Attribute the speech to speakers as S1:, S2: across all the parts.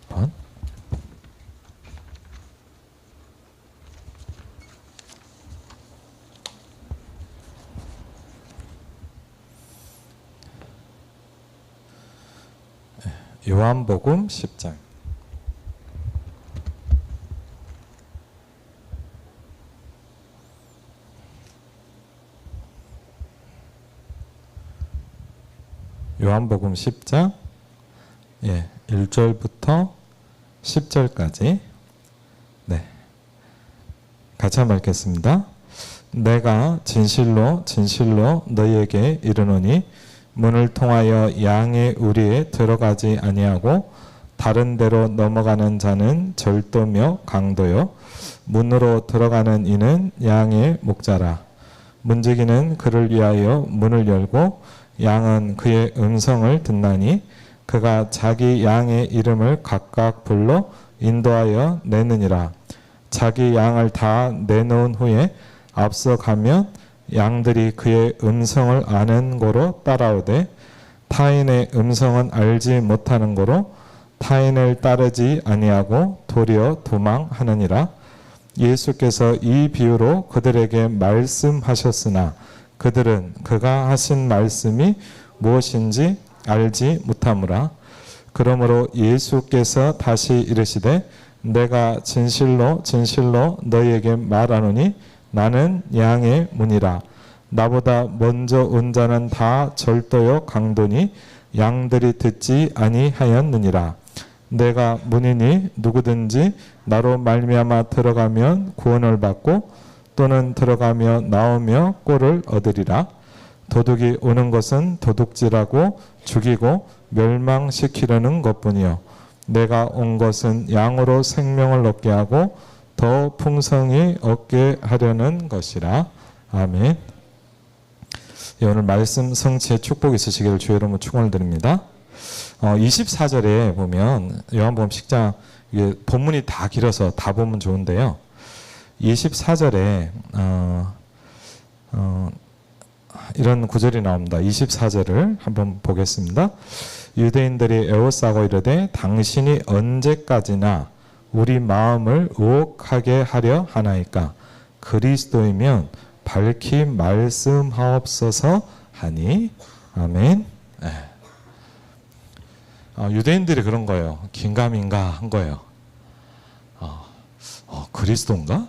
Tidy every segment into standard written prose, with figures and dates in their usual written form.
S1: 번. 요한복음 10장. 요한복음 10장 1절부터 10절까지 같이 한번 읽겠습니다. 내가 진실로 진실로 너희에게 이르노니 문을 통하여 양의 우리에 들어가지 아니하고 다른 데로 넘어가는 자는 절도며 강도요 문으로 들어가는 이는 양의 목자라. 문지기는 그를 위하여 문을 열고 양은 그의 음성을 듣나니 그가 자기 양의 이름을 각각 불러 인도하여 내느니라. 자기 양을 다 내놓은 후에 앞서 가면 양들이 그의 음성을 아는 고로 따라오되 타인의 음성은 알지 못하는 고로 타인을 따르지 아니하고 도리어 도망하느니라. 예수께서 이 비유로 그들에게 말씀하셨으나 그들은 그가 하신 말씀이 무엇인지 알지 못하므라. 그러므로 예수께서 다시 이르시되 내가 진실로 진실로 너희에게 말하노니 나는 양의 문이라. 나보다 먼저 온 자는 다 절도요 강도니 양들이 듣지 아니하였느니라. 내가 문이니 누구든지 나로 말미암아 들어가면 구원을 받고 또는 들어가며 나오며 꼴을 얻으리라. 도둑이 오는 것은 도둑질하고 죽이고 멸망시키려는 것뿐이요 내가 온 것은 양으로 생명을 얻게 하고 더 풍성히 얻게 하려는 것이라. 아멘. 오늘 말씀 성취의 축복이 있으시기를 주의 이름으로 축원을 드립니다. 24절에 보면 요한복음 10장 이게 본문이 다 길어서 다 보면 좋은데요. 24절에 이런 구절이 나옵니다. 24절을 한번 보겠습니다. 유대인들이 에워싸고 이르되 당신이 언제까지나 우리 마음을 의혹하게 하려 하나이까? 그리스도이면 밝히 말씀하옵소서 하니. 아멘. 유대인들이 그런 거예요. 긴가민가 한 거예요. 그리스도인가?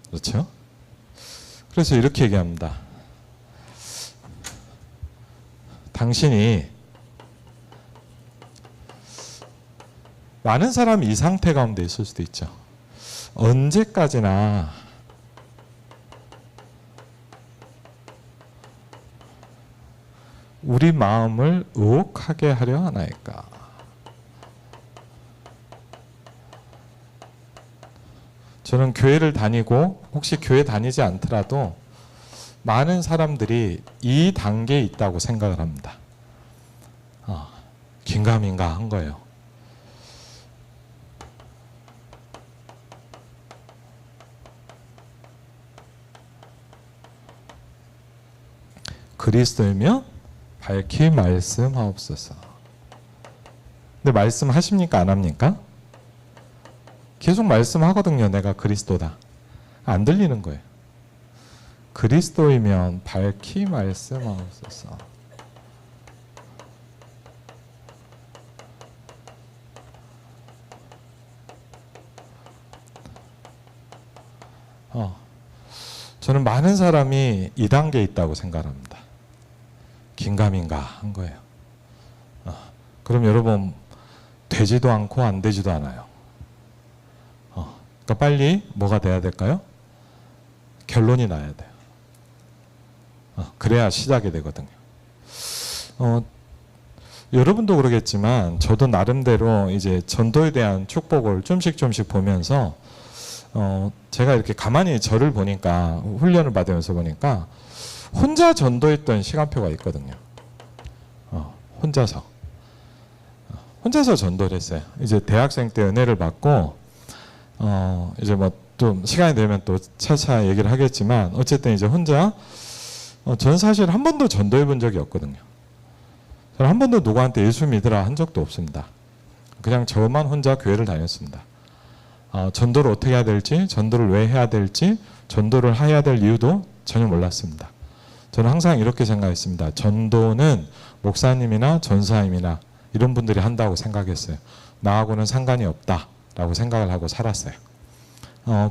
S1: 그렇죠? 그래서 이렇게 얘기합니다. 당신이 많은 사람이 이 상태 가운데 있을 수도 있죠. 언제까지나 우리 마음을 의혹하게 하려 하나이까? 저는 교회를 다니고 혹시 교회 다니지 않더라도 많은 사람들이 이 단계에 있다고 생각을 합니다. 긴가민가 한 거예요. 그리스도이면 밝히 말씀하옵소서. 근데 말씀하십니까? 안 합니까? 계속 말씀하거든요. 내가 그리스도다. 안 들리는 거예요. 그리스도이면 밝히 말씀하옵소서. 저는 많은 사람이 이 단계에 있다고 생각합니다. 긴가민가 한 거예요. 그럼 여러분 되지도 않고 안 되지도 않아요. 그러니까 빨리 뭐가 돼야 될까요? 결론이 나야 돼요. 그래야 시작이 되거든요. 여러분도 그러겠지만 저도 나름대로 이제 전도에 대한 축복을 좀씩 보면서 제가 이렇게 가만히 저를 보니까 훈련을 받으면서 보니까 혼자 전도했던 시간표가 있거든요. 혼자서 전도를 했어요. 이제 대학생 때 은혜를 받고 이제 뭐 좀 시간이 되면 또 차차 얘기를 하겠지만 어쨌든 이제 혼자 전 사실 한 번도 전도해 본 적이 없거든요. 저는 한 번도 누구한테 예수 믿으라 한 적도 없습니다. 그냥 저만 혼자 교회를 다녔습니다. 전도를 어떻게 해야 될지, 전도를 왜 해야 될지, 전도를 해야 될 이유도 전혀 몰랐습니다. 저는 항상 이렇게 생각했습니다. 전도는 목사님이나 전사님이나 이런 분들이 한다고 생각했어요. 나하고는 상관이 없다라고 생각을 하고 살았어요.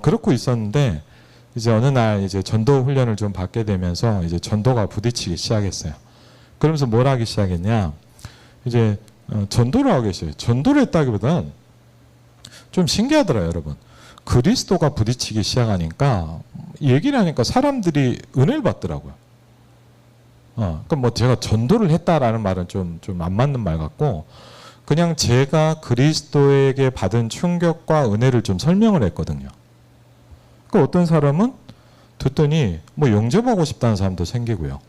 S1: 그렇고 있었는데 이제 어느 날 이제 전도 훈련을 좀 받게 되면서 이제 전도가 부딪히기 시작했어요. 그러면서 뭘 하기 시작했냐? 이제 전도를 하고 계셔요. 전도를 했다기보다는 좀 신기하더라고요, 여러분. 그리스도가 부딪히기 시작하니까 얘기를 하니까 사람들이 은혜를 받더라고요. 그러니까 뭐 제가 전도를 했다라는 말은 좀 안 맞는 말 같고, 그냥 제가 그리스도에게 받은 충격과 은혜를 좀 설명을 했거든요. 그 어떤 사람은 듣더니 뭐 영접하고 싶다는 사람도 생기고요.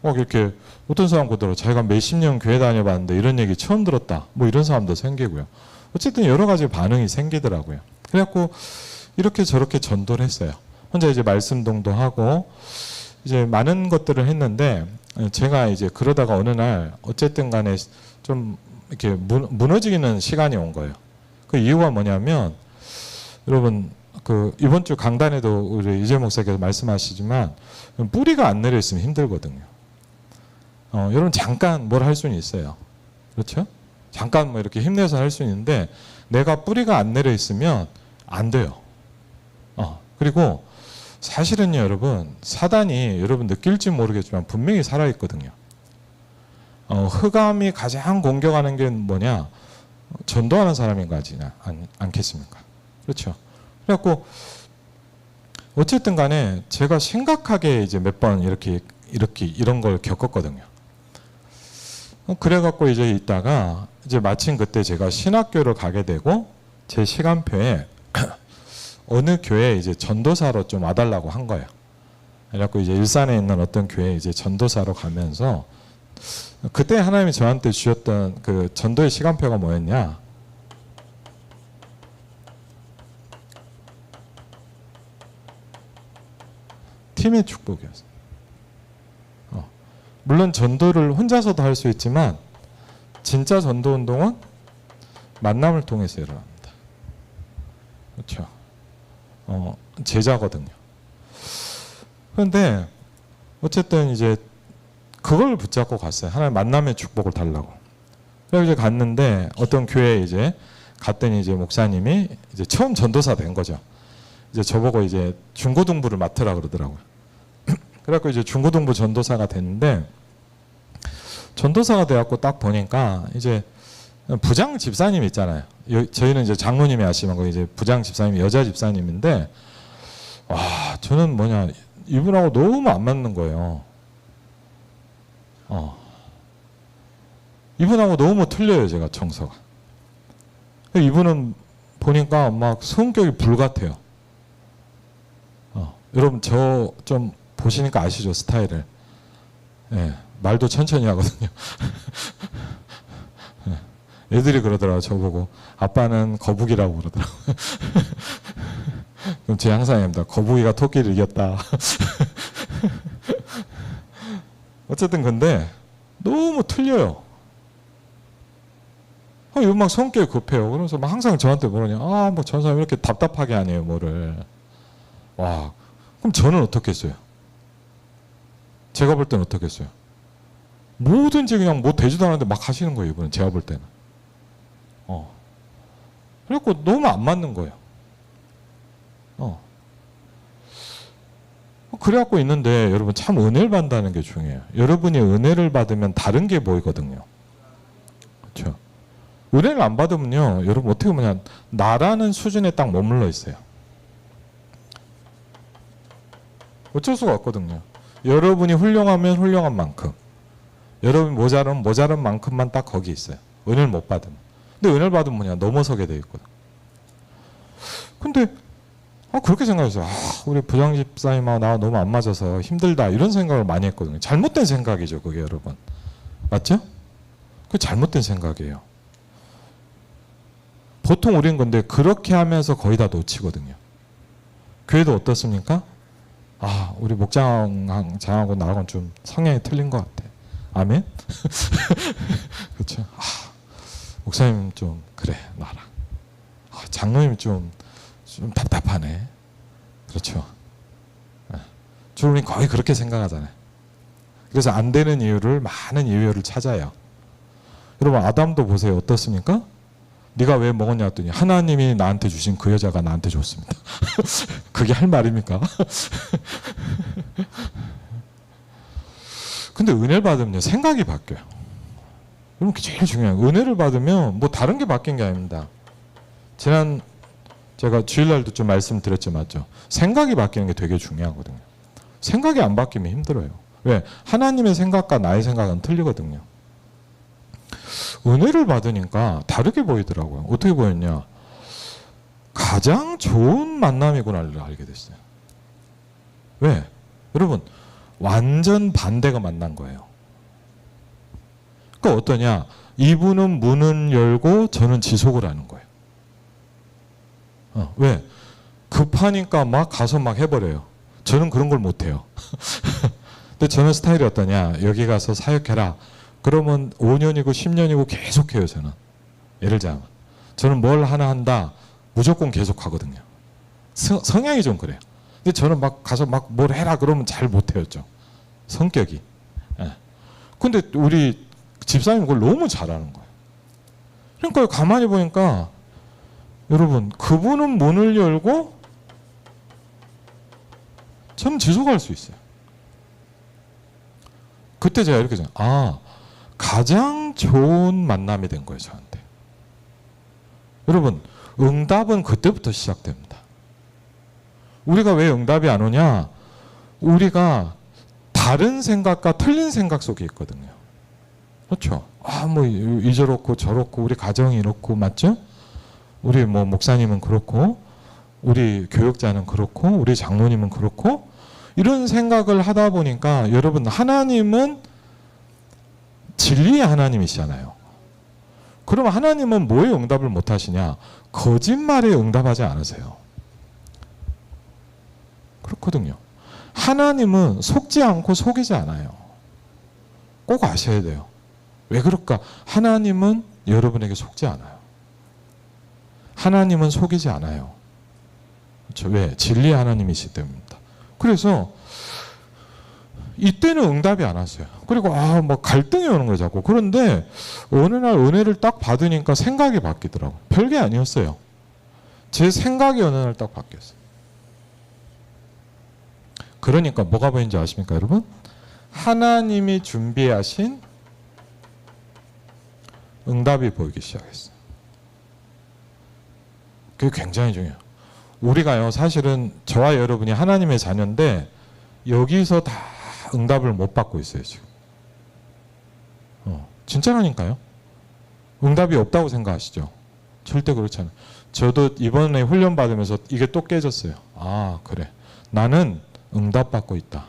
S1: 이렇게 어떤 사람 보더라고 자기가 몇십 년 교회 다녀봤는데 이런 얘기 처음 들었다. 뭐 이런 사람도 생기고요. 어쨌든 여러 가지 반응이 생기더라고요. 그래갖고 이렇게 저렇게 전도를 했어요. 혼자 이제 말씀동도 하고 이제 많은 것들을 했는데 제가 이제 그러다가 어느 날 어쨌든 간에 좀 이렇게 무너지는 시간이 온 거예요. 그 이유가 뭐냐면 여러분 그 이번 주 강단에도 우리 이재 목사께서 말씀하시지만 뿌리가 안 내려 있으면 힘들거든요. 여러분 잠깐 뭘 할 수는 있어요. 그렇죠? 잠깐 뭐 이렇게 힘내서 할 수 있는데 내가 뿌리가 안 내려 있으면 안 돼요. 그리고 사실은요, 여러분 사단이 여러분 느낄지 모르겠지만 분명히 살아있거든요. 흑암이 가장 공격하는 게 뭐냐? 전도하는 사람인 거 않겠습니까? 그렇죠. 그래갖고 어쨌든 간에 제가 심각하게 이제 몇 번 이렇게 이런 걸 겪었거든요. 그래갖고 이제 있다가 이제 마침 그때 제가 신학교를 가게 되고 제 시간표에 어느 교회에 이제 전도사로 좀 와달라고 한 거예요. 그래갖고 이제 일산에 있는 어떤 교회에 이제 전도사로 가면서 그때 하나님이 저한테 주셨던 그 전도의 시간표가 뭐였냐? 팀의 축복이었어요. 물론 전도를 혼자서도 할 수 있지만 진짜 전도 운동은 만남을 통해서 일어납니다. 그렇죠. 제자거든요. 그런데 어쨌든 이제 그걸 붙잡고 갔어요. 하나님 만남의 축복을 달라고. 그래서 이제 갔는데 어떤 교회에 이제 갔더니 이제 목사님이 이제 처음 전도사 된 거죠. 이제 저보고 이제 중고등부를 맡으라 그러더라고요. 그래갖고 이제 중고등부 전도사가 됐는데 전도사가 돼갖고 딱 보니까 이제 부장 집사님 있잖아요. 저희는 이제 장로님이 하시는 거 이제 부장 집사님이 여자 집사님인데 와 저는 뭐냐 이분하고 너무 안 맞는 거예요. 이분하고 너무 틀려요 제가 정서가. 이분은 보니까 막 성격이 불 같아요. 여러분 저 좀 보시니까 아시죠 스타일을. 예, 말도 천천히 하거든요. 애들이 그러더라고요. 저보고 아빠는 거북이라고 그러더라고요. 그럼 제 항상 합니다. 거북이가 토끼를 이겼다. 어쨌든 근데 너무 틀려요. 이분 막 성격이 급해요. 그러면서 막 항상 저한테 뭐라냐. 뭐 전 사람 이렇게 답답하게 하네요. 뭐를. 와, 그럼 저는 어떻게 했어요? 제가 볼 때는 어떻게 했어요? 뭐든지 그냥 뭐 되지도 않았는데 막 하시는 거예요. 이분은 제가 볼 때는. 그래갖고 너무 안 맞는 거예요. 그래갖고 있는데 여러분 참 은혜를 받는다는 게 중요해요. 여러분이 은혜를 받으면 다른 게 보이거든요. 그렇죠? 은혜를 안 받으면요. 여러분 어떻게 보면 나라는 수준에 딱 머물러 있어요. 어쩔 수가 없거든요. 여러분이 훌륭하면 훌륭한 만큼 여러분이 모자른 만큼만 딱 거기 있어요. 은혜를 못 받으면. 근데 은혜를 받으면 뭐냐 넘어서게 돼 있거든. 근데 그렇게 생각했어요. 우리 부장 집사님하고 나와 너무 안 맞아서 힘들다 이런 생각을 많이 했거든요. 잘못된 생각이죠 그게 여러분. 맞죠? 그게 잘못된 생각이에요. 보통 우린 근데 그렇게 하면서 거의 다 놓치거든요. 교회도 어떻습니까? 우리 목장하고 나하고는 좀 성향이 틀린 것 같아. 아멘? 그렇죠? 목사님 좀 그래 놔라. 장로님 좀 답답하네. 그렇죠? 주님이 거의 그렇게 생각하잖아요. 그래서 안 되는 이유를 많은 이유를 찾아요. 여러분 아담도 보세요. 어떻습니까? 네가 왜 먹었냐 했더니 하나님이 나한테 주신 그 여자가 나한테 줬습니다. 그게 할 말입니까? 근데 은혜를 받으면 생각이 바뀌어요. 여러분 그게 제일 중요해요. 은혜를 받으면 뭐 다른 게 바뀐 게 아닙니다. 지난 제가 주일날도 좀 말씀드렸죠, 맞죠? 생각이 바뀌는 게 되게 중요하거든요. 생각이 안 바뀌면 힘들어요. 왜? 하나님의 생각과 나의 생각은 틀리거든요. 은혜를 받으니까 다르게 보이더라고요. 어떻게 보였냐? 가장 좋은 만남이구나를 알게 됐어요. 왜? 여러분 완전 반대가 만난 거예요. 그러니까 어떠냐? 이분은 문을 열고 저는 지속을 하는 거예요. 왜? 급하니까 막 가서 막 해버려요. 저는 그런 걸 못해요. 근데 저는 스타일이 어떠냐? 여기 가서 사역해라. 그러면 5년이고 10년이고 계속해요. 저는. 예를 들자면 저는 뭘 하나 한다. 무조건 계속하거든요. 성향이 좀 그래요. 근데 저는 막 가서 막 뭘 해라 그러면 잘 못해요. 좀. 성격이. 예. 근데 우리 집사님이 그걸 너무 잘하는 거예요. 그러니까 가만히 보니까 여러분 그분은 문을 열고 저는 지속할 수 있어요. 그때 제가 이렇게 가장 좋은 만남이 된 거예요. 저한테. 여러분 응답은 그때부터 시작됩니다. 우리가 왜 응답이 안 오냐? 우리가 다른 생각과 틀린 생각 속에 있거든요. 그렇죠? 뭐 이저렇고 저렇고 우리 가정이 이렇고 맞죠? 우리 뭐 목사님은 그렇고 우리 교역자는 그렇고 우리 장로님은 그렇고 이런 생각을 하다 보니까 여러분 하나님은 진리의 하나님이시잖아요. 그럼 하나님은 뭐에 응답을 못 하시냐? 거짓말에 응답하지 않으세요. 그렇거든요. 하나님은 속지 않고 속이지 않아요. 꼭 아셔야 돼요. 왜 그럴까? 하나님은 여러분에게 속지 않아요. 하나님은 속이지 않아요. 그렇죠? 왜? 진리의 하나님이시기 때문입니다. 그래서 이때는 응답이 안 왔어요. 그리고 뭐 갈등이 오는 거예요, 자꾸. 그런데 어느 날 은혜를 딱 받으니까 생각이 바뀌더라고요. 별게 아니었어요. 제 생각이 어느 날 딱 바뀌었어요. 그러니까 뭐가 보이는지 아십니까, 여러분? 하나님이 준비하신 응답이 보이기 시작했어요. 그게 굉장히 중요해요. 우리가요, 사실은 저와 여러분이 하나님의 자녀인데 여기서 다 응답을 못 받고 있어요, 지금. 진짜라니까요. 응답이 없다고 생각하시죠? 절대 그렇지 않아요. 저도 이번에 훈련 받으면서 이게 또 깨졌어요. 그래. 나는 응답받고 있다.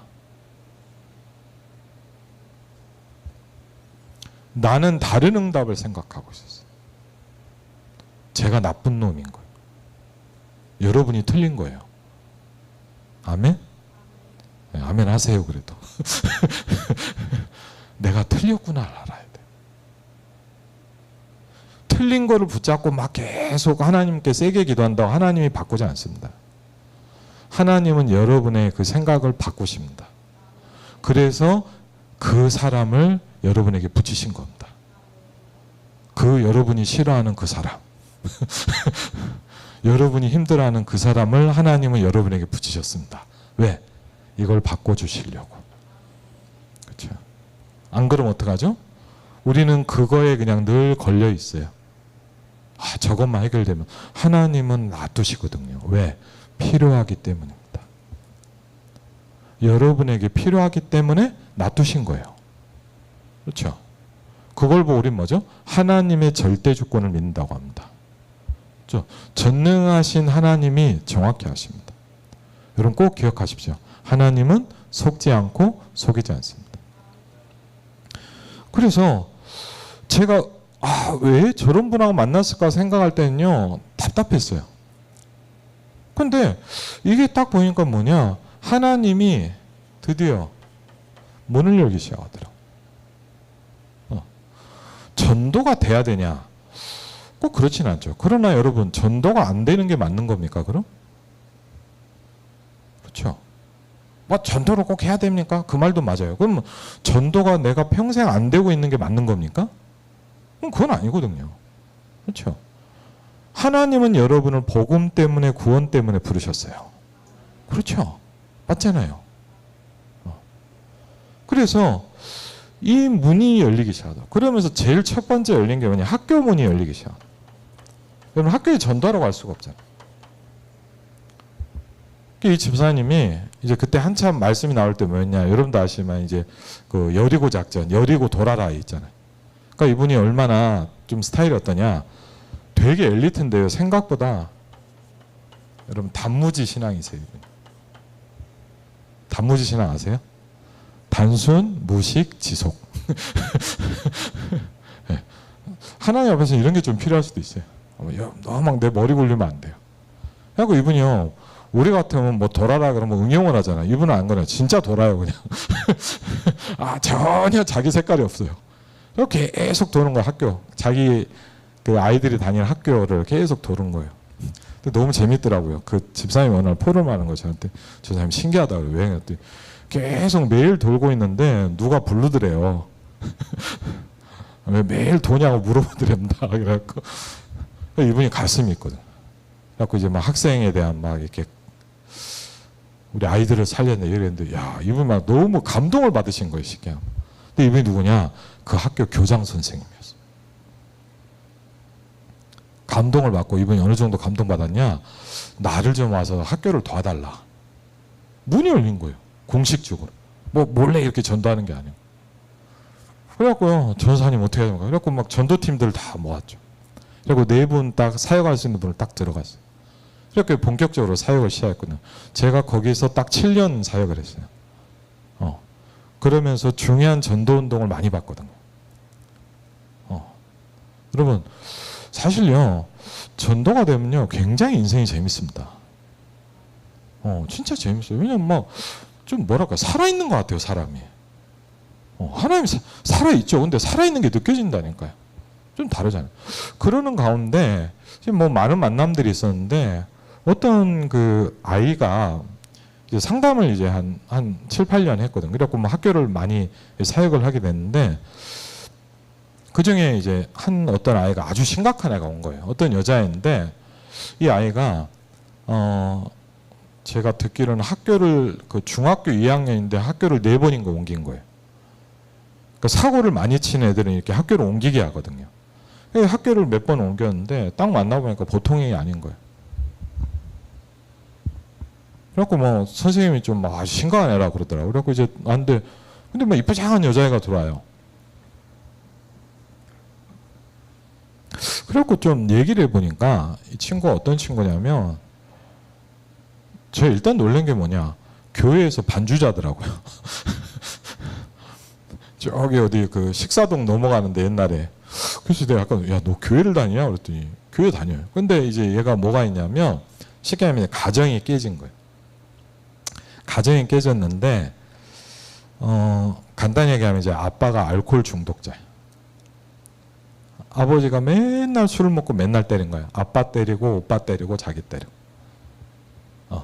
S1: 나는 다른 응답을 생각하고 있었어요. 제가 나쁜 놈인 거예요. 여러분이 틀린 거예요. 아멘? 네, 아멘 하세요, 그래도. 내가 틀렸구나 알아야 돼. 틀린 거를 붙잡고 막 계속 하나님께 세게 기도한다고 하나님이 바꾸지 않습니다. 하나님은 여러분의 그 생각을 바꾸십니다. 그래서 그 사람을 여러분에게 붙이신 겁니다. 그 여러분이 싫어하는 그 사람. 여러분이 힘들어하는 그 사람을 하나님은 여러분에게 붙이셨습니다. 왜? 이걸 바꿔주시려고. 그렇죠? 안 그러면 어떡하죠? 우리는 그거에 그냥 늘 걸려 있어요. 저것만 해결되면. 하나님은 놔두시거든요. 왜? 필요하기 때문입니다. 여러분에게 필요하기 때문에 놔두신 거예요. 그렇죠? 그걸 보고 우리는 뭐죠? 하나님의 절대 주권을 믿는다고 합니다. 그렇죠? 전능하신 하나님이 정확히 하십니다. 여러분 꼭 기억하십시오. 하나님은 속지 않고 속이지 않습니다. 그래서 제가 왜 저런 분하고 만났을까 생각할 때는요, 답답했어요. 근데 이게 딱 보니까 뭐냐, 하나님이 드디어 문을 열기 시작하더라고요. 전도가 돼야 되냐? 꼭 그렇진 않죠. 그러나 여러분, 전도가 안 되는 게 맞는 겁니까, 그럼? 그렇죠. 뭐 전도를 꼭 해야 됩니까? 그 말도 맞아요. 그럼 전도가 내가 평생 안 되고 있는 게 맞는 겁니까? 그건 아니거든요. 그렇죠. 하나님은 여러분을 복음 때문에, 구원 때문에 부르셨어요. 그렇죠. 맞잖아요. 그래서 이 문이 열리기 시작하다. 그러면서 제일 첫 번째 열린 게 뭐냐? 학교 문이 열리기 시작. 여러분, 학교에 전도하러 갈 수가 없잖아요. 이 집사님이 이제 그때 한참 말씀이 나올 때 뭐였냐? 여러분도 아시지만 이제 그 여리고 작전, 여리고 돌아라 있잖아요. 그러니까 이분이 얼마나 좀 스타일이 어떠냐? 되게 엘리트인데요. 생각보다 여러분 단무지 신앙이세요. 이분이. 단무지 신앙 아세요? 단순, 무식, 지속. 네. 하나님 앞에서 이런 게 좀 필요할 수도 있어요. 너무 막 내 머리 굴리면 안 돼요. 그리고 이분이요. 우리 같으면 뭐 돌아라 그러면 응용을 하잖아. 이분은 안 그래요. 진짜 돌아요 그냥. 아 전혀 자기 색깔이 없어요. 계속 도는 거야 학교. 자기 그 아이들이 다니는 학교를 계속 도는 거예요. 근데 너무 재밌더라고요. 그 집사님이 어느 날 포럼하는 거 저한테 저 사람이 신기하다고 왜 그랬더니 계속 매일 돌고 있는데 누가 부르더래요. 왜 매일 도냐고 물어보더랍니다. 그래갖고 이분이 가슴이 있거든. 그래갖고 이제 막 학생에 대한 막 이렇게 우리 아이들을 살렸네 이랬는데 야 이분 막 너무 감동을 받으신 거예요. 쉽게. 근데 이분이 누구냐? 그 학교 교장 선생님이었어. 감동을 받고 이분이 어느 정도 감동받았냐? 나를 좀 와서 학교를 도와달라. 문이 열린 거예요. 공식적으로. 뭐 몰래 이렇게 전도하는 게 아니고. 그래갖고요. 전사님 어떻게 해야 됩니까? 그래갖고 막 전도팀들 다 모았죠. 그리고 4분 딱 사역할 수 있는 분을 딱 들어갔어요. 이렇게 본격적으로 사역을 시작했거든요. 제가 거기서 딱 7년 사역을 했어요. 그러면서 중요한 전도 운동을 많이 봤거든요. 여러분, 사실요, 전도가 되면요, 굉장히 인생이 재밌습니다. 진짜 재밌어요. 왜냐면 뭐, 좀 뭐랄까, 살아있는 것 같아요, 사람이. 하나님이 살아있죠. 근데 살아있는 게 느껴진다니까요. 좀 다르잖아요. 그러는 가운데, 지금 뭐 많은 만남들이 있었는데, 어떤 그 아이가 이제 상담을 이제 한 7, 8년 했거든. 그래갖고 뭐 학교를 많이 사역을 하게 됐는데, 그 중에 이제 어떤 아이가 아주 심각한 애가 온 거예요. 어떤 여자애인데, 이 아이가, 제가 듣기로는 학교를, 그 중학교 2학년인데 학교를 4번인가 옮긴 거예요. 그러니까 사고를 많이 치는 애들은 이렇게 학교를 옮기게 하거든요. 학교를 몇 번 옮겼는데, 딱 만나보니까 보통이 아닌 거예요. 그래갖고 뭐, 선생님이 좀 막 아주 심각한 애라 그러더라고요. 그래갖고 이제, 근데 뭐 이쁘장한 여자애가 들어와요. 그래갖고 좀 얘기를 해보니까 이 친구가 어떤 친구냐면 제가 일단 놀란 게 뭐냐 교회에서 반주자더라고요. 저기 어디 그 식사동 넘어가는데 옛날에 그래서 내가 약간 야 너 교회를 다니냐 그랬더니 교회 다녀요. 근데 이제 얘가 뭐가 있냐면 쉽게 하면 가정이 깨진 거예요. 가정이 깨졌는데 간단히 얘기하면 이제 아빠가 알코올 중독자예요. 아버지가 맨날 술을 먹고 맨날 때린 거야. 아빠 때리고 오빠 때리고 자기 때리고.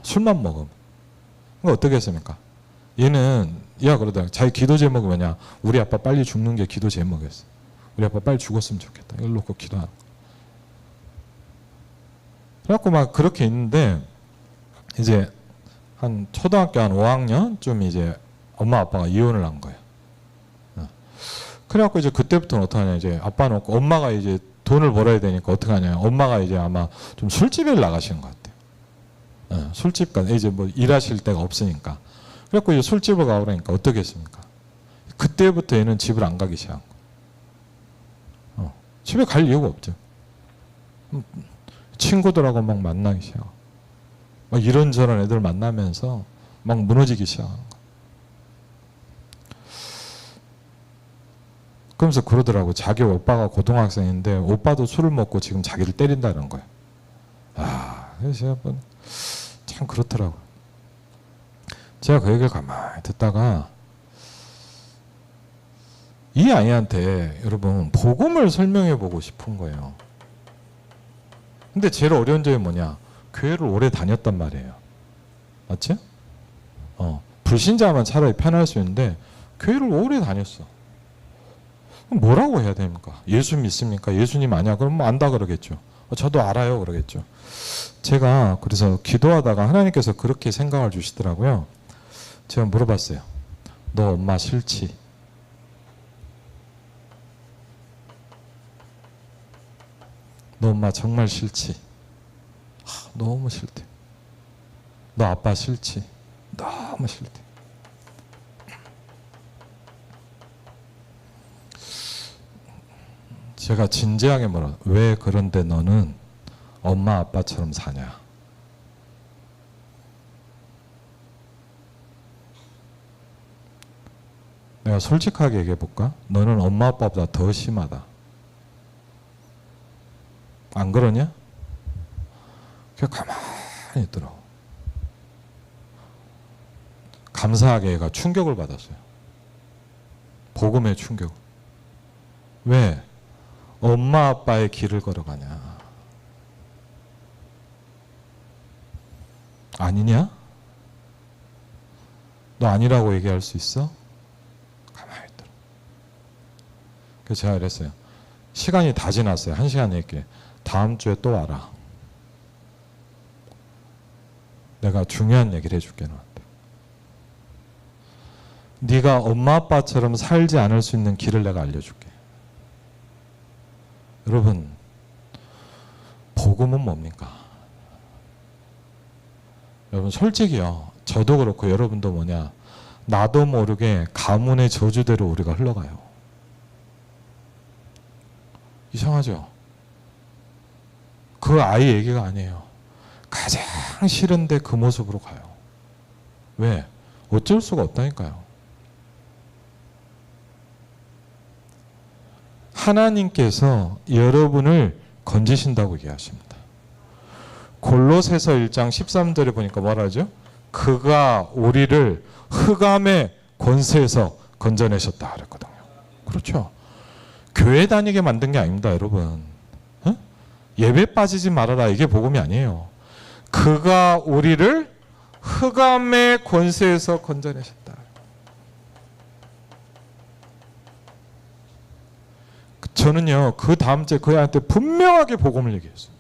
S1: 술만 먹으면. 그러니까 어떻게 했습니까? 얘는 그러더라고. 자기 기도 제목이 뭐냐. 우리 아빠 빨리 죽는 게 기도 제목이었어. 우리 아빠 빨리 죽었으면 좋겠다. 이걸 놓고 기도하는 거야. 그래갖고 막 그렇게 있는데 이제 한 초등학교 한 5학년쯤 이제 엄마 아빠가 이혼을 한 거예요. 그래갖고 이제 그때부터는 어떡하냐. 이제 아빠는 없고 엄마가 이제 돈을 벌어야 되니까 어떡하냐. 엄마가 이제 아마 좀 술집에 나가시는 것 같아요. 술집 가 이제 뭐 일하실 데가 없으니까. 그래갖고 이제 술집을 가고 그러니까 어떻게 했습니까? 그때부터 얘는 집을 안 가기 시작한 거예요. 집에 갈 이유가 없죠. 친구들하고 막 만나기 시작하고. 막 이런저런 애들 만나면서 막 무너지기 시작하는 거예요. 그러면서 그러더라고. 자기 오빠가 고등학생인데 오빠도 술을 먹고 지금 자기를 때린다는 거예요. 그래서 제가 참 그렇더라고. 제가 그 얘기를 가만히 듣다가 이 아이한테 여러분 복음을 설명해 보고 싶은 거예요. 근데 제일 어려운 점이 뭐냐? 교회를 오래 다녔단 말이에요. 맞지? 불신자만 차라리 편할 수 있는데 교회를 오래 다녔어. 그럼 뭐라고 해야 됩니까? 예수 믿습니까? 예수님 아니야? 그럼 뭐 안다 그러겠죠. 저도 알아요 그러겠죠. 제가 그래서 기도하다가 하나님께서 그렇게 생각을 주시더라고요. 제가 물어봤어요. 너 엄마 싫지? 너 엄마 정말 싫지? 너무 싫대. 너 아빠 싫지? 너무 싫대. 제가 진지하게 물어. 왜 그런데 너는 엄마 아빠처럼 사냐? 내가 솔직하게 얘기해 볼까? 너는 엄마 아빠보다 더 심하다. 안 그러냐? 그냥 가만히 있더라고. 감사하게 얘가 충격을 받았어요. 복음의 충격. 왜? 엄마 아빠의 길을 걸어가냐? 아니냐? 너 아니라고 얘기할 수 있어? 가만히 있더라. 그래서 제가 그랬어요. 시간이 다 지났어요. 1시간 얘기해. 다음 주에 또 와라. 내가 중요한 얘기를 해줄게 너한테. 네가 엄마 아빠처럼 살지 않을 수 있는 길을 내가 알려줄게. 여러분, 복음은 뭡니까? 여러분 솔직히요. 저도 그렇고 여러분도 뭐냐. 나도 모르게 가문의 저주대로 우리가 흘러가요. 이상하죠? 그 아이 얘기가 아니에요. 가장 싫은데 그 모습으로 가요. 왜? 어쩔 수가 없다니까요. 하나님께서 여러분을 건지신다고 얘기하십니다. 골로새서 1장 13절에 보니까 뭐라 하죠? 그가 우리를 흑암의 권세에서 건져내셨다 그랬거든요. 그렇죠. 교회 다니게 만든 게 아닙니다, 여러분. 예배 빠지지 말아라 이게 복음이 아니에요. 그가 우리를 흑암의 권세에서 건져내셨다. 저는요 그 다음 주에 그 애한테 분명하게 복음을 얘기했어요.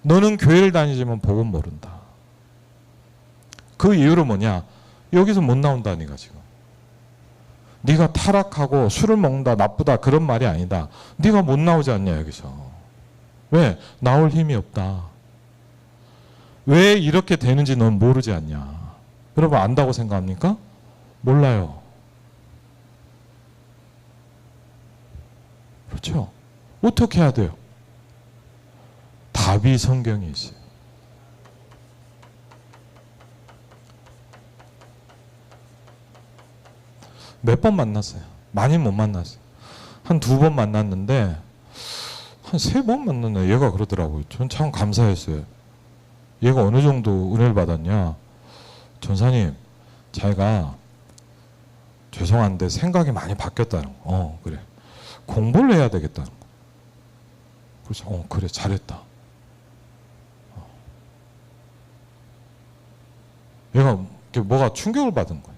S1: 너는 교회를 다니지만 복음 모른다. 그 이유로 뭐냐? 여기서 못 나온다니까 지금. 네가 타락하고 술을 먹는다 나쁘다 그런 말이 아니다. 네가 못 나오지 않냐 여기서. 왜? 나올 힘이 없다. 왜 이렇게 되는지 넌 모르지 않냐. 여러분 안다고 생각합니까? 몰라요. 그렇죠? 어떻게 해야 돼요? 답이 성경에 있어요. 몇 번 만났어요. 많이 못 만났어요. 한 2번 만났는데 한 3번 만났네. 얘가 그러더라고요. 전 참 감사했어요. 얘가 어느 정도 은혜를 받았냐. 전사님 자기가 죄송한데 생각이 많이 바뀌었다는 거. 그래. 공부를 해야 되겠다는 거. 그래서 그래 잘했다. 얘가 뭐가 충격을 받은 거예요.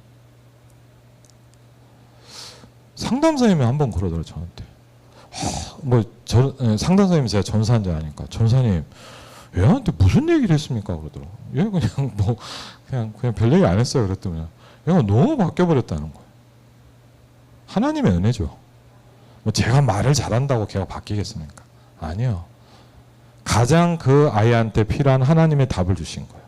S1: 상담사님이 한번 그러더라고요 저한테. 상담사님이 제가 전사한 줄 아니까 전사님 얘한테 무슨 얘기를 했습니까 그러더라고요. 얘 그냥 별 얘기 안 했어요. 그랬더니 얘가 너무 바뀌어버렸다는 거예요. 하나님의 은혜죠. 제가 말을 잘한다고 걔가 바뀌겠습니까? 아니요. 가장 그 아이한테 필요한 하나님의 답을 주신 거예요.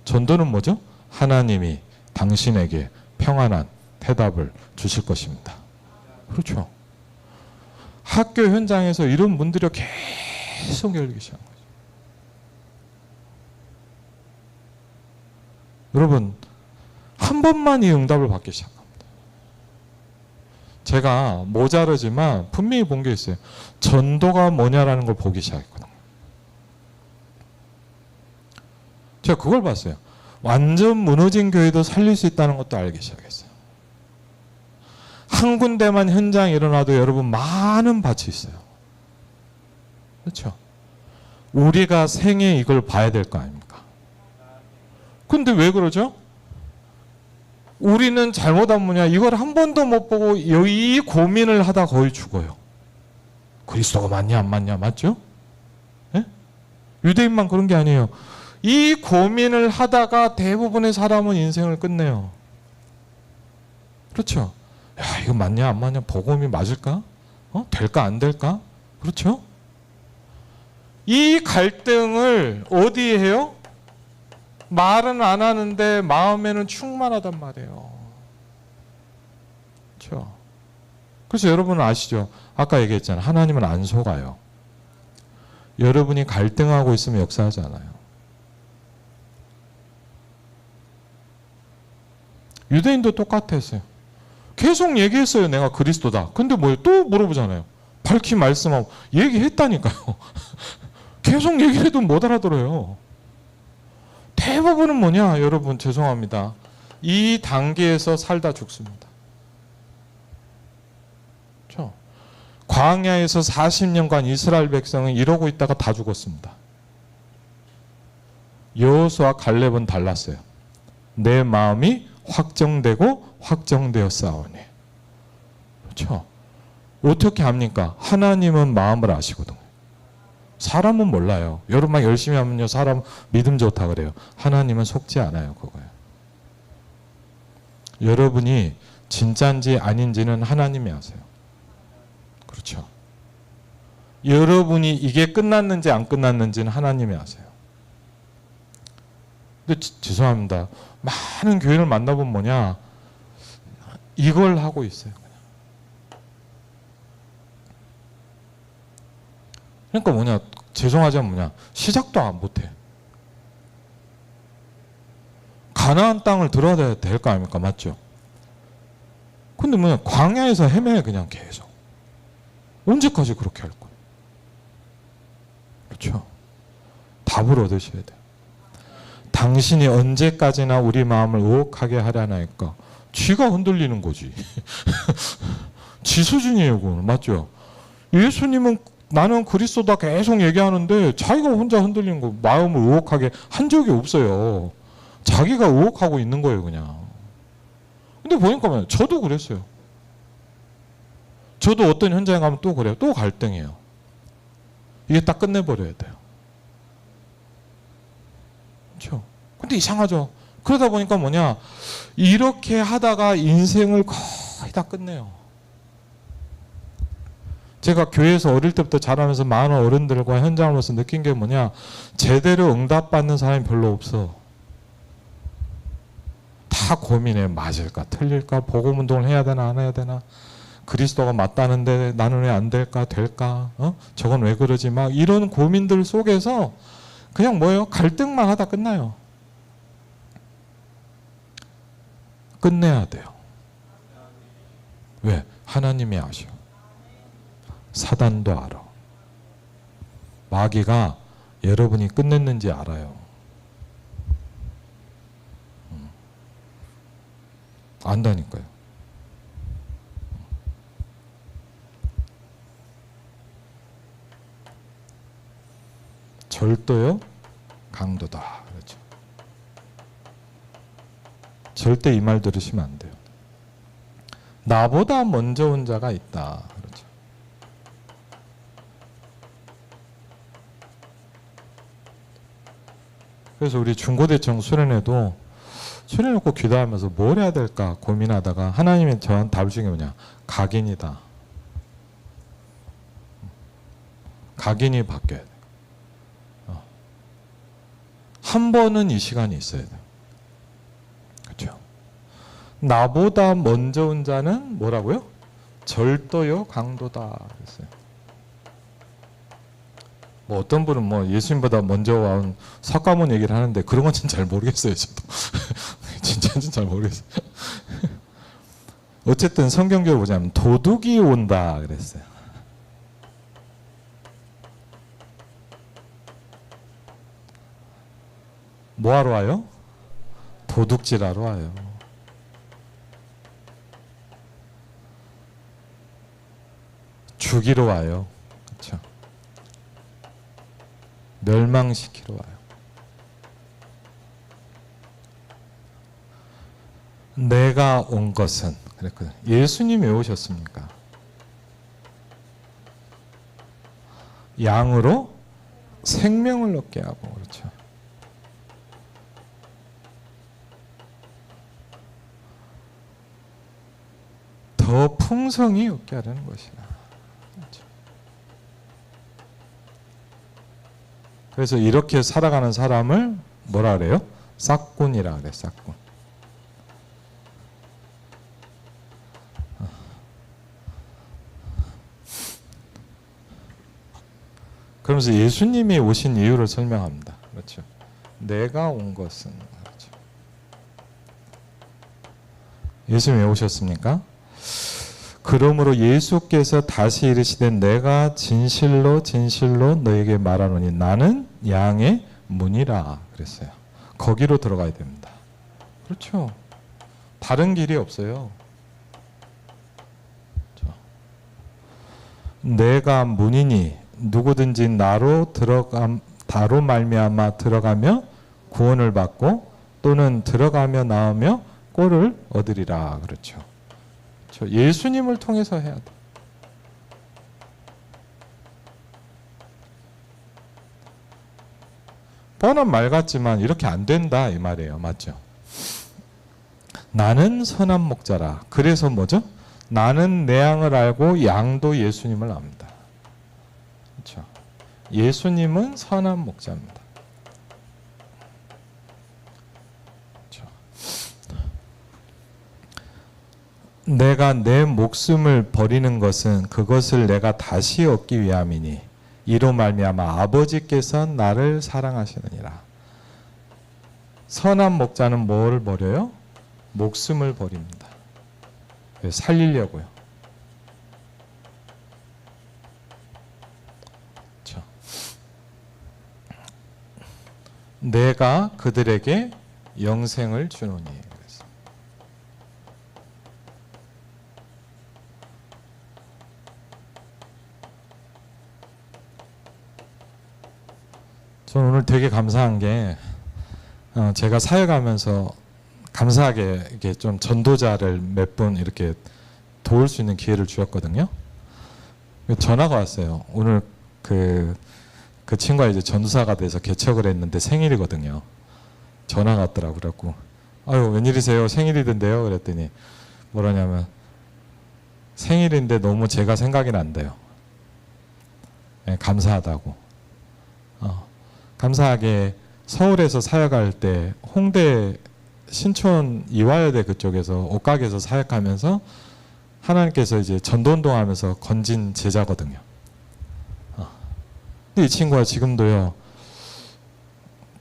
S1: 전도는 뭐죠? 하나님이 당신에게 평안한 대답을 주실 것입니다. 그렇죠. 학교 현장에서 이런 분들이 계속 열리기 시작한 거죠. 여러분 한 번만 이 응답을 받기 시작합니다. 제가 모자르지만 분명히 본 게 있어요. 전도가 뭐냐라는 걸 보기 시작했거든요. 제가 그걸 봤어요. 완전 무너진 교회도 살릴 수 있다는 것도 알기 시작했어요. 한 군데만 현장이 일어나도 여러분 많은 밭이 있어요. 그렇죠? 우리가 생애 이걸 봐야 될 거 아닙니까? 근데 왜 그러죠? 우리는 잘못한 뭐냐? 이걸 한 번도 못 보고 이 고민을 하다 거의 죽어요. 그리스도가 맞냐 안 맞냐 맞죠? 예? 유대인만 그런 게 아니에요. 이 고민을 하다가 대부분의 사람은 인생을 끝내요. 그렇죠? 야, 이거 맞냐 안 맞냐? 복음이 맞을까? 될까 안 될까? 그렇죠? 이 갈등을 어디에 해요? 말은 안 하는데 마음에는 충만하단 말이에요. 그렇죠? 그래서 여러분은 아시죠? 아까 얘기했잖아요. 하나님은 안 속아요. 여러분이 갈등하고 있으면 역사하지 않아요. 유대인도 똑같았어요. 계속 얘기했어요. 내가 그리스도다. 근데 뭐예요? 또 물어보잖아요. 밝히 말씀하고 얘기했다니까요. 계속 얘기해도 못 알아들어요. 대부분은 뭐냐? 여러분 죄송합니다. 이 단계에서 살다 죽습니다. 그렇죠? 광야에서 40년간 이스라엘 백성은 이러고 있다가 다 죽었습니다. 여호수아 갈렙은 달랐어요. 내 마음이 확정되고 확정되어 싸우니. 그렇죠? 어떻게 합니까? 하나님은 마음을 아시거든요. 사람은 몰라요. 여러분만 열심히 하면요, 사람 믿음 좋다 그래요. 하나님은 속지 않아요, 그거예요. 여러분이 진짜인지 아닌지는 하나님이 아세요. 그렇죠? 여러분이 이게 끝났는지 안 끝났는지는 하나님이 아세요. 근데 죄송합니다. 많은 교회를 만나보면 뭐냐? 이걸 하고 있어요. 그러니까 뭐냐? 죄송하지만 뭐냐? 시작도 못해. 가나안 땅을 들어야 될 거 아닙니까? 맞죠? 근데 뭐냐? 광야에서 헤매 그냥 계속. 언제까지 그렇게 할 거예요? 그렇죠? 답을 얻으셔야 돼요. 당신이 언제까지나 우리 마음을 의혹하게 하려나니까 쥐가 흔들리는 거지. 지 수준이에요, 그건. 맞죠? 예수님은 나는 그리스도다 계속 얘기하는데 자기가 혼자 흔들리는 거, 마음을 의혹하게 한 적이 없어요. 자기가 의혹하고 있는 거예요, 그냥. 근데 보니까 저도 그랬어요. 저도 어떤 현장에 가면 또 그래요. 또 갈등이에요. 이게 딱 끝내버려야 돼요. 그렇죠? 근데 이상하죠? 그러다 보니까 뭐냐? 이렇게 하다가 인생을 거의 다 끝내요. 제가 교회에서 어릴 때부터 자라면서 많은 어른들과 현장을 보면서 느낀 게 뭐냐? 제대로 응답받는 사람이 별로 없어. 다 고민해. 맞을까? 틀릴까? 복음운동을 해야 되나? 안 해야 되나? 그리스도가 맞다는데 나는 왜 안 될까? 될까? 저건 왜 그러지? 막 이런 고민들 속에서 그냥 뭐예요? 갈등만 하다 끝나요. 끝내야 돼요. 왜? 하나님이 아셔. 사단도 알아. 마귀가 여러분이 끝냈는지 알아요. 안다니까요. 절도요, 강도다. 그렇죠. 절대 이 말 들으시면 안 돼요. 나보다 먼저 온 자가 있다. 그렇죠. 그래서 우리 중고대청 수련회도 수련해놓고 기도하면서 뭘 해야 될까 고민하다가 하나님이 저한테 답을 주신 게 뭐냐? 각인이다. 각인이 바뀌어야 돼. 한 번은 이 시간이 있어야 돼. 그렇죠? 나보다 먼저 온 자는 뭐라고요? 절도요, 강도다. 그랬어요. 뭐 어떤 분은 뭐 예수님보다 먼저 온 석가모니 얘기를 하는데 그런 건 잘 모르겠어요, 저도. 진짜는 잘 모르겠어요. 어쨌든 성경적으로 보자면 도둑이 온다 그랬어요. 뭐하러 와요? 도둑질하러 와요. 죽이러 와요. 그렇죠? 멸망시키러 와요. 내가 온 것은 그랬거든요. 예수님이 왜 오셨습니까? 양으로 생명을 얻게 하고, 그렇죠? 더 풍성히 얻게 하려는 것이야. 그렇죠? 그래서 이렇게 살아가는 사람을 뭐라 그래요? 싹군이라 그래, 싹군. 그러면서 예수님이 오신 이유를 설명합니다. 그렇죠? 내가 온 것은, 그렇죠? 예수님이 왜 오셨습니까? 그러므로 예수께서 다시 이르시되 내가 진실로 진실로 너에게 말하노니 나는 양의 문이라 그랬어요. 거기로 들어가야 됩니다. 그렇죠? 다른 길이 없어요. 그렇죠? 내가 문이니 누구든지 나로 말미암아 들어가며 구원을 받고 또는 들어가며 나오며 꼴을 얻으리라. 그렇죠. 예수님을 통해서 해야 돼. 뻔한 말 같지만 이렇게 안 된다 이 말이에요. 맞죠? 나는 선한 목자라. 그래서 뭐죠? 나는 내 양을 알고 양도 예수님을 압니다. 그렇죠? 예수님은 선한 목자입니다. 그렇죠? 내가 내 목숨을 버리는 것은 그것을 내가 다시 얻기 위함이니 이로 말미암아 아버지께서 나를 사랑하시느니라. 선한 목자는 뭐를 버려요? 목숨을 버립니다. 왜? 살리려고요. 그렇죠? 내가 그들에게 영생을 주노니. 저는 오늘 되게 감사한 게 제가 사역하면서 감사하게 이렇게 좀 전도자를 몇 분 이렇게 도울 수 있는 기회를 주었거든요. 전화가 왔어요. 오늘 그 친구가 이제 전도사가 돼서 개척을 했는데 생일이거든요. 전화가 왔더라고. 그래갖고 아유 웬일이세요? 생일이던데요? 그랬더니 뭐라냐면 생일인데 너무 제가 생각이 난대요. 네, 감사하다고. 감사하게 서울에서 사역할 때 홍대 신촌 이화여대 그쪽에서 옷가게에서 사역하면서 하나님께서 이제 전도운동하면서 건진 제자거든요. 근데 이 친구가 지금도요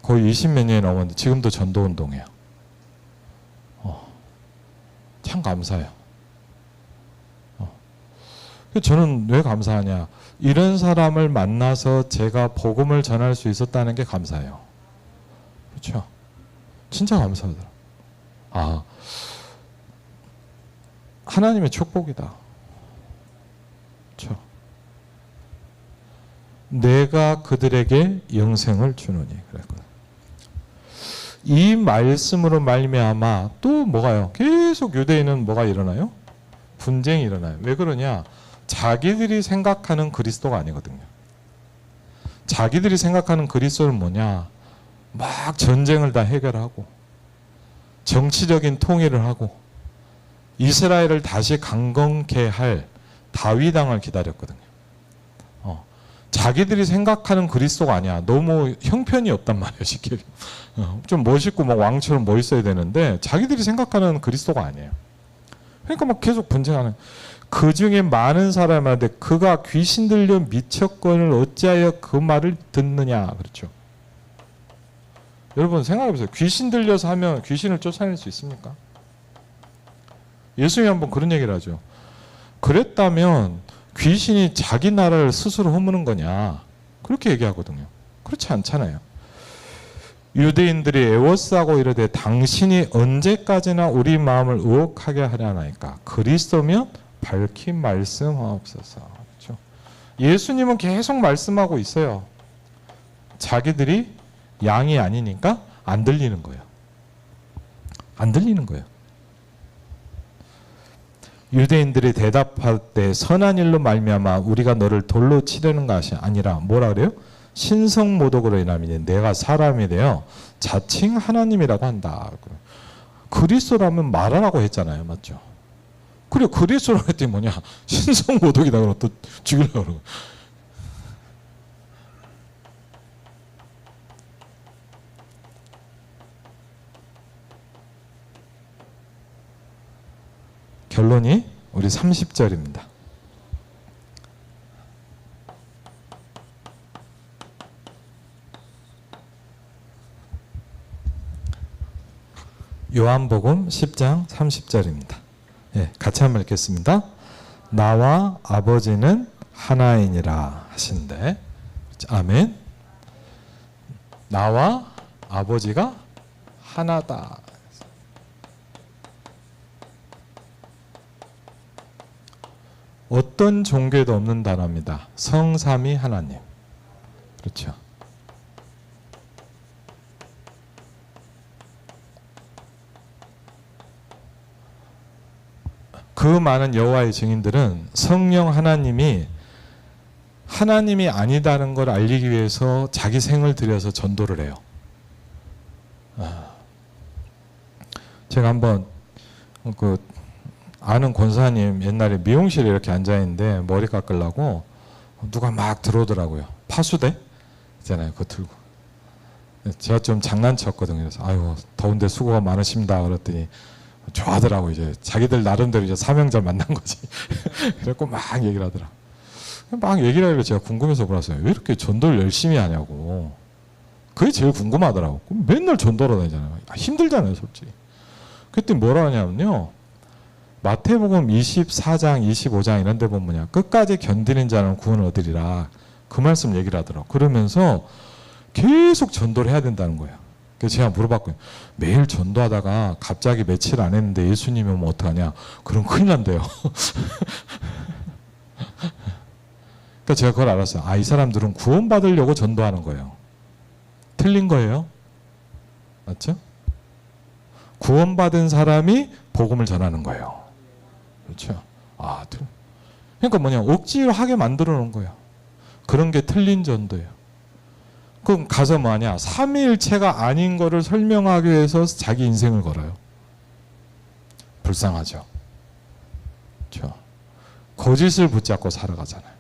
S1: 거의 20몇 년이 넘었는데 지금도 전도운동해요. 참 감사해요. 저는 왜 감사하냐? 이런 사람을 만나서 제가 복음을 전할 수 있었다는 게 감사해요. 그렇죠? 진짜 감사하더라. 아, 하나님의 축복이다. 그렇죠? 내가 그들에게 영생을 주노니 그랬거든. 이 말씀으로 말미암아 또 뭐가요? 계속 유대인은 뭐가 일어나요? 분쟁이 일어나요. 왜 그러냐? 자기들이 생각하는 그리스도가 아니거든요. 자기들이 생각하는 그리스도는 뭐냐? 막 전쟁을 다 해결하고 정치적인 통일을 하고 이스라엘을 다시 강건케 할 다윗 왕을 기다렸거든요. 자기들이 생각하는 그리스도가 아니야. 너무 형편이 없단 말이에요. 쉽게 좀 멋있고 막 왕처럼 멋있어야 되는데 자기들이 생각하는 그리스도가 아니에요. 그러니까 막 계속 분쟁하는. 그 중에 많은 사람한테 그가 귀신 들려 미쳤거늘 어찌하여 그 말을 듣느냐. 그렇죠. 여러분 생각해보세요. 귀신 들려서 하면 귀신을 쫓아낼 수 있습니까? 예수님이 한번 그런 얘기를 하죠. 그랬다면 귀신이 자기 나라를 스스로 허무는 거냐. 그렇게 얘기하거든요. 그렇지 않잖아요. 유대인들이 애워싸고 이르되 당신이 언제까지나 우리 마음을 의혹하게 하려나이까. 그리스도면 밝힌 말씀하옵소서. 그렇죠? 예수님은 계속 말씀하고 있어요. 자기들이 양이 아니니까 안 들리는 거예요. 안 들리는 거예요. 유대인들이 대답할 때 선한 일로 말미암아 우리가 너를 돌로 치려는 것이 아니라 뭐라 그래요? 신성모독으로 인함이니 내가 사람이 되어 자칭 하나님이라고 한다. 그리스도라면 말하라고 했잖아요. 맞죠? 그래 그리스도라고 했더니 뭐냐? 신성모독이다 그러고 또 죽이려고 그러고. 결론이 우리 30절입니다. 요한복음 10장 30절입니다. 예, 같이 한번 읽겠습니다. 나와 아버지는 하나이니라 하신대. 아멘. 나와 아버지가 하나다. 어떤 종교에도 없는 단어입니다. 성삼위 하나님. 그렇죠. 그 많은 여호와의 증인들은 성령 하나님이 아니다는 걸 알리기 위해서 자기 생을 들여서 전도를 해요. 제가 한번 아는 권사님 옛날에 미용실에 이렇게 앉아있는데 머리 깎으려고 누가 막 들어오더라고요. 파수대 있잖아요. 그거 들고. 제가 좀 장난쳤거든요. 그래서 아유 더운데 수고가 많으십니다. 그랬더니 좋아하더라고. 이제 자기들 나름대로 이제 사명자 만난 거지. 그래갖고 막 얘기를 하더라. 막 얘기를 하니까 제가 궁금해서 물었어요. 왜 이렇게 전도를 열심히 하냐고. 그게 제일 궁금하더라고. 맨날 전도로 다니잖아요. 힘들잖아요, 솔직히. 그랬더니 뭐라 하냐면요. 마태복음 24장, 25장 이런 데 보면 뭐냐. 끝까지 견디는 자는 구원을 얻으리라. 그 말씀 얘기를 하더라고. 그러면서 계속 전도를 해야 된다는 거예요. 그래서 제가 물어봤고요. 매일 전도하다가 갑자기 며칠 안 했는데 예수님이 오면 어떡하냐. 그럼 큰일 난대요. 그러니까 제가 그걸 알았어요. 이 사람들은 구원받으려고 전도하는 거예요. 틀린 거예요. 맞죠? 구원받은 사람이 복음을 전하는 거예요. 그렇죠? 그러니까 뭐냐. 억지로 하게 만들어 놓은 거예요. 그런 게 틀린 전도예요. 그럼 가서 뭐하냐. 삼위일체가 아닌 거를 설명하기 위해서 자기 인생을 걸어요. 불쌍하죠. 그렇죠? 거짓을 붙잡고 살아가잖아요.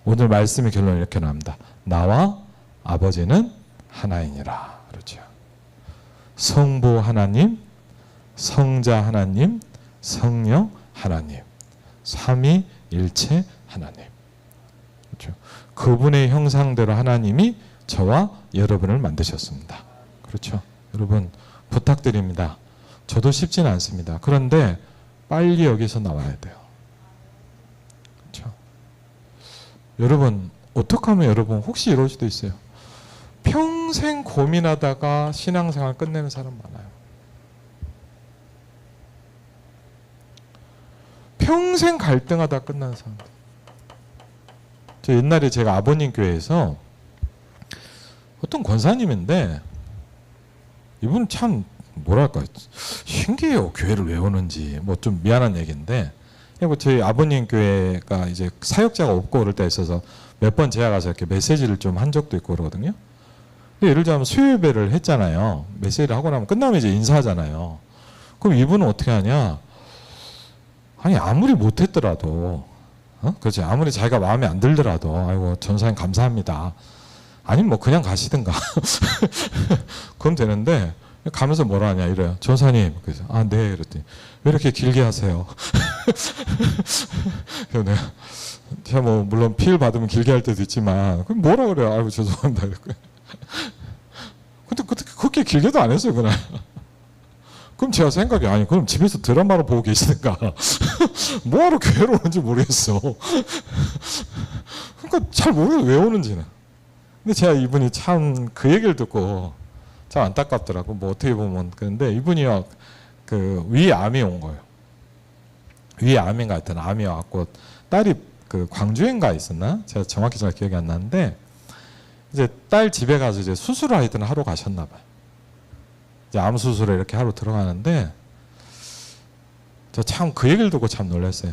S1: 오늘 말씀의 결론은 이렇게 나옵니다. 나와 아버지는 하나이니라. 그렇죠. 성부 하나님, 성자 하나님, 성령 하나님, 삼위일체 하나님. 그렇죠. 그분의 형상대로 하나님이 저와 여러분을 만드셨습니다. 그렇죠. 여러분 부탁드립니다. 저도 쉽지는 않습니다. 그런데 빨리 여기서 나와야 돼요. 그렇죠. 여러분 어떻게 하면 여러분 혹시 이럴 수도 있어요. 평생 고민하다가 신앙생활 끝내는 사람 많아요. 평생 갈등하다 끝나는 사람들. 저 옛날에 제가 아버님 교회에서 어떤 권사님인데 이분 참 뭐랄까 신기해요. 교회를 왜 오는지. 뭐 좀 미안한 얘기인데 저희 아버님 교회가 이제 사역자가 없고 그럴 때 있어서 몇 번 제가 가서 이렇게 메시지를 좀 한 적도 있고 그러거든요. 예를 들자면 수요예배를 했잖아요. 메시지를 하고 나면 끝나면 이제 인사하잖아요. 그럼 이분은 어떻게 하냐? 아니 아무리 못했더라도 그렇지. 아무리 자기가 마음에 안 들더라도 아이고 전사님 감사합니다. 아니면 뭐 그냥 가시든가. 그럼 되는데 가면서 뭐라 하냐 이래요. 전사님. 그래서 네. 이랬더니 왜 이렇게 길게 하세요? 그래서 제가 뭐 물론 피를 받으면 길게 할 때도 있지만 그럼 뭐라 그래요? 아이고 죄송합니다. 근데 그렇게 길게도 안 했어요 그날. 그럼 제가 생각이 그럼 집에서 드라마를 보고 계시든가 뭐하러 교회로 오는지 모르겠어. 그러니까 잘 모르겠어요 왜 오는지는. 근데 제가 이분이 참 그 얘기를 듣고 참 안타깝더라고. 뭐 어떻게 보면 그런데 이분이요 그 위암이 온 거예요. 위에 암인가 하여튼 암이 왔고 딸이 그 광주인가 있었나? 제가 정확히 잘 기억이 안 나는데 이제 딸 집에 가서 이제 수술을 하여튼 하러 가셨나 봐요. 이제 암 수술에 이렇게 하러 들어가는데 저 참 그 얘기를 듣고 참 놀랐어요.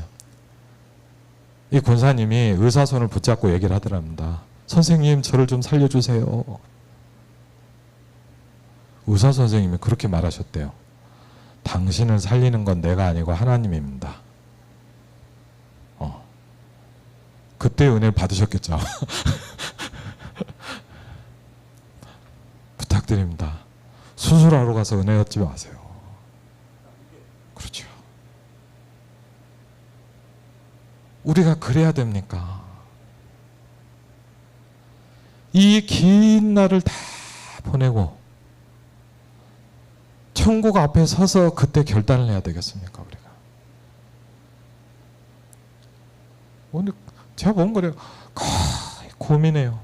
S1: 이 권사님이 의사 손을 붙잡고 얘기를 하더랍니다. 선생님 저를 좀 살려주세요. 의사 선생님이 그렇게 말하셨대요. 당신을 살리는 건 내가 아니고 하나님입니다. 그때 은혜를 받으셨겠죠. 부탁드립니다. 수술하러 가서 은혜 얻지 마세요. 그렇죠. 우리가 그래야 됩니까? 이 긴 날을 다 보내고 천국 앞에 서서 그때 결단을 해야 되겠습니까? 우리가 오늘 제가 본 거래요. 거의 고민해요.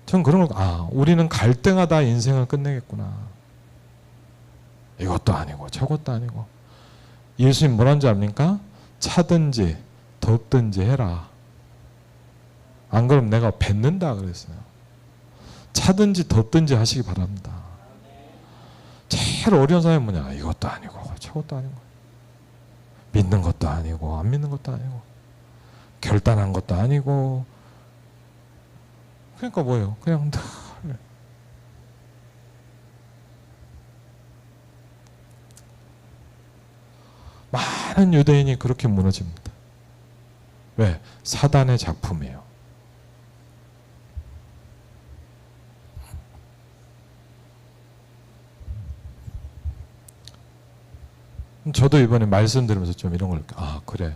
S1: 전 그런 거, 우리는 갈등하다 인생을 끝내겠구나. 이것도 아니고 저것도 아니고. 예수님 뭐라는 줄 압니까? 차든지 덥든지 해라. 안 그러면 내가 뱉는다 그랬어요. 차든지 덥든지 하시기 바랍니다. 제일 어려운 사람이 뭐냐? 이것도 아니고 저것도 아니고 믿는 것도 아니고 안 믿는 것도 아니고 결단한 것도 아니고 그러니까 뭐예요? 그냥 늘 많은 유대인이 그렇게 무너집니다. 왜? 사단의 작품이에요. 저도 이번에 말씀 들으면서 좀 이런 걸 그래.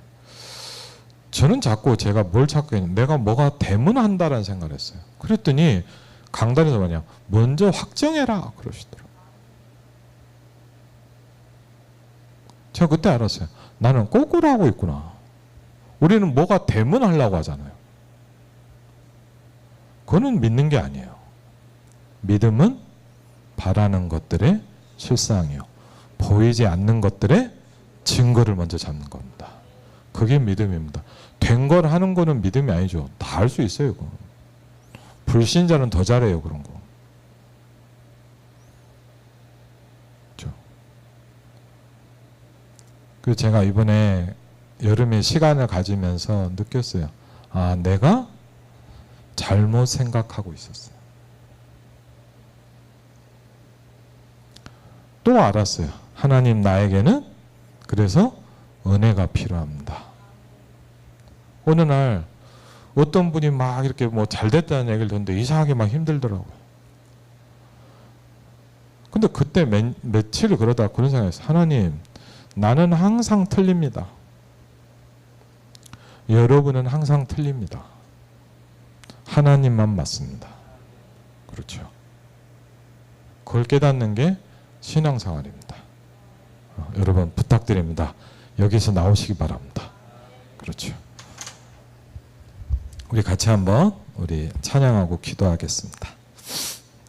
S1: 저는 자꾸 제가 뭘 찾고 있는데 내가 뭐가 되면 한다라는 생각을 했어요. 그랬더니 강단에서 뭐냐 먼저 확정해라 그러시더라고요. 제가 그때 알았어요. 나는 거꾸로 하고 있구나. 우리는 뭐가 되면 하려고 하잖아요. 그거는 믿는 게 아니에요. 믿음은 바라는 것들의 실상이요. 보이지 않는 것들의 증거를 먼저 잡는 겁니다. 그게 믿음입니다. 된 걸 하는 거는 믿음이 아니죠. 다 할 수 있어요. 그거. 불신자는 더 잘해요. 그런 거. 그렇죠? 그래서 제가 이번에 여름에 시간을 가지면서 느꼈어요. 내가 잘못 생각하고 있었어요. 또 알았어요. 하나님 나에게는 그래서 은혜가 필요합니다. 어느 날 어떤 분이 막 이렇게 뭐 잘됐다는 얘기를 듣는데 이상하게 막 힘들더라고요. 근데 그때 며칠 그러다 그런 생각했어요. 하나님, 나는 항상 틀립니다. 여러분은 항상 틀립니다. 하나님만 맞습니다. 그렇죠. 그걸 깨닫는 게 신앙생활입니다. 여러분 부탁드립니다. 여기서 나오시기 바랍니다. 그렇죠. 우리 같이 한번 우리 찬양하고 기도하겠습니다.